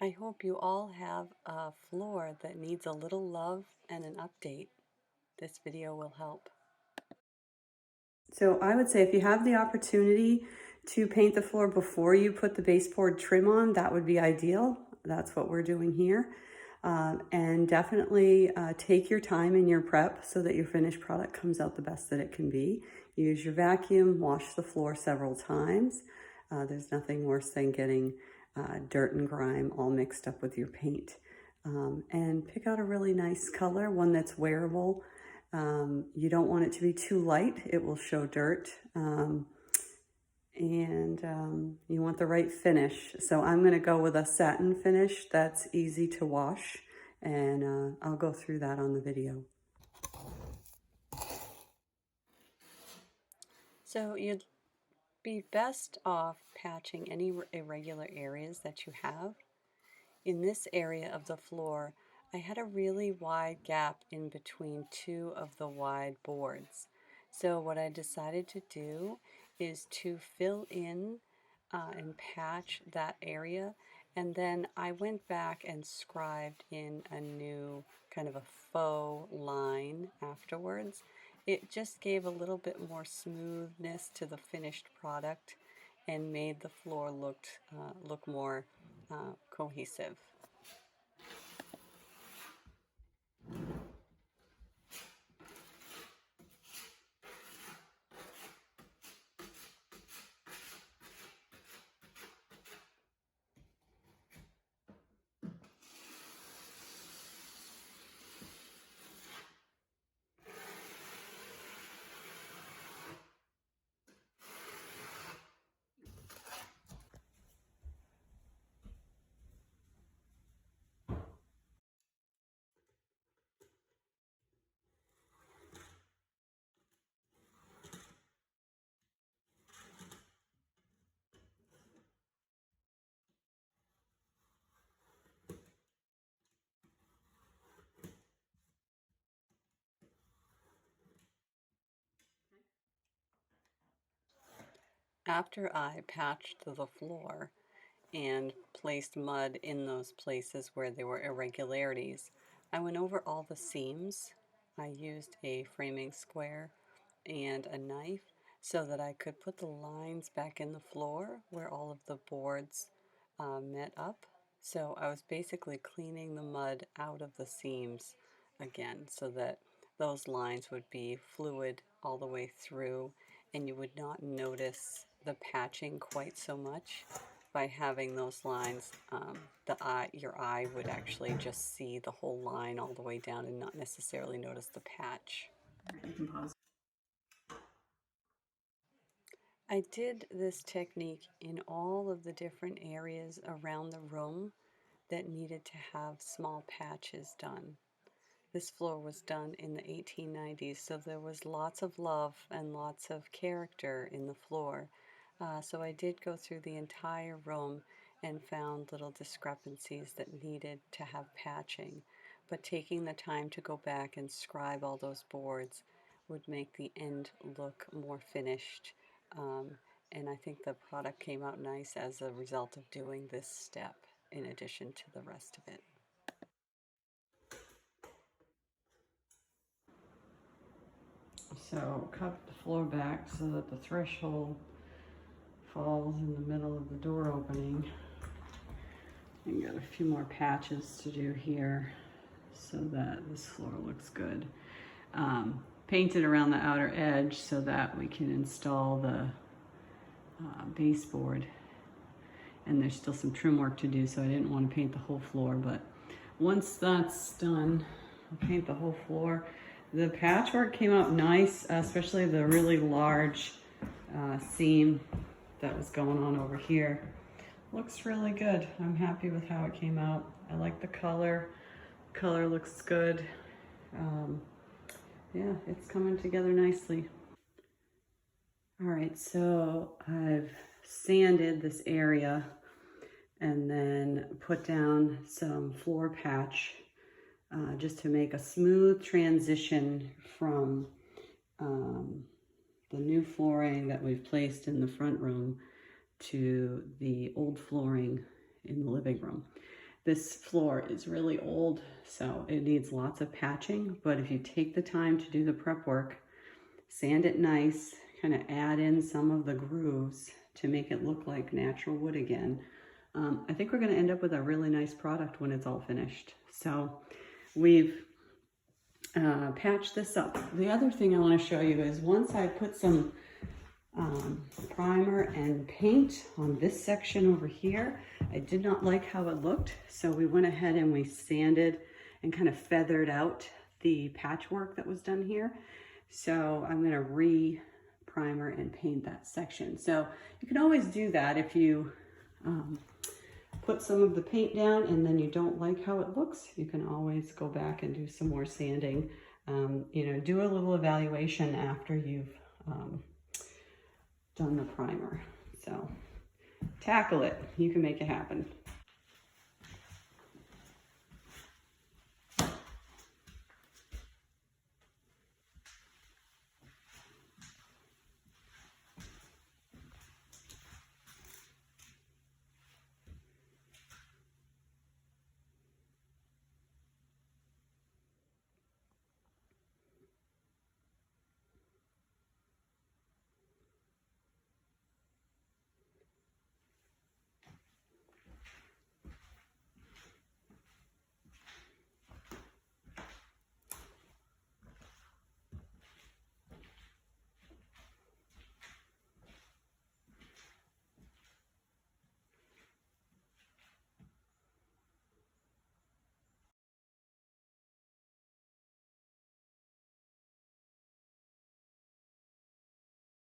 I hope you all have a floor that needs a little love and an update. This video will help. So I would say if you have the opportunity to paint the floor before you put the baseboard trim on, that would be ideal. That's what we're doing here. And definitely take your time in your prep so that your finished product comes out the best that it can be. Use your vacuum, wash the floor several times. There's nothing worse than getting dirt and grime all mixed up with your paint. And pick out a really nice color, one that's wearable. You don't want it to be too light, it will show dirt. You want the right finish. So I'm going to go with a satin finish that's easy to wash, and I'll go through that on the video. So you'd be best off patching any irregular areas that you have. In this area of the floor, I had a really wide gap in between two of the wide boards. So what I decided to do is to fill in and patch that area, and then I went back and scribed in a new kind of a faux line afterwards. It just gave a little bit more smoothness to the finished product and made the floor look more cohesive. After I patched the floor and placed mud in those places where there were irregularities, I went over all the seams. I used a framing square and a knife so that I could put the lines back in the floor where all of the boards met up. So I was basically cleaning the mud out of the seams again so that those lines would be fluid all the way through, and you would not notice the patching quite so much by having those lines. Your eye would actually just see the whole line all the way down and not necessarily notice the patch. You can pause. I did this technique in all of the different areas around the room that needed to have small patches done. This floor was done in the 1890s, so there was lots of love and lots of character in the floor. So I did go through the entire room and found little discrepancies that needed to have patching. But taking the time to go back and scribe all those boards would make the end look more finished. Um, and I think the product came out nice as a result of doing this step in addition to the rest of it. So cut the floor back so that the threshold falls in the middle of the door opening. And got a few more patches to do here so that this floor looks good. Painted around the outer edge so that we can install the baseboard. And there's still some trim work to do, so I didn't want to paint the whole floor, but once that's done, I'll paint the whole floor. The patchwork came out nice, especially the really large seam that was going on over here. Looks really good. I'm happy with how it came out. I like the color. Color looks good. Yeah, it's coming together nicely. All right, so I've sanded this area and then put down some floor patch just to make a smooth transition from the new flooring that we've placed in the front room to the old flooring in the living room. This floor is really old, so it needs lots of patching, but if you take the time to do the prep work, sand it nice, kind of add in some of the grooves to make it look like natural wood again, I think we're going to end up with a really nice product when it's all finished. So we've patched this up. The other thing I want to show you is once I put some primer and paint on this section over here, I did not like how it looked, so we went ahead and we sanded and kind of feathered out the patchwork that was done here. So I'm going to re-primer and paint that section. So you can always do that if you put some of the paint down and then you don't like how it looks. You can always go back and do some more sanding. You know, do a little evaluation after you've done the primer. So tackle it. You can make it happen.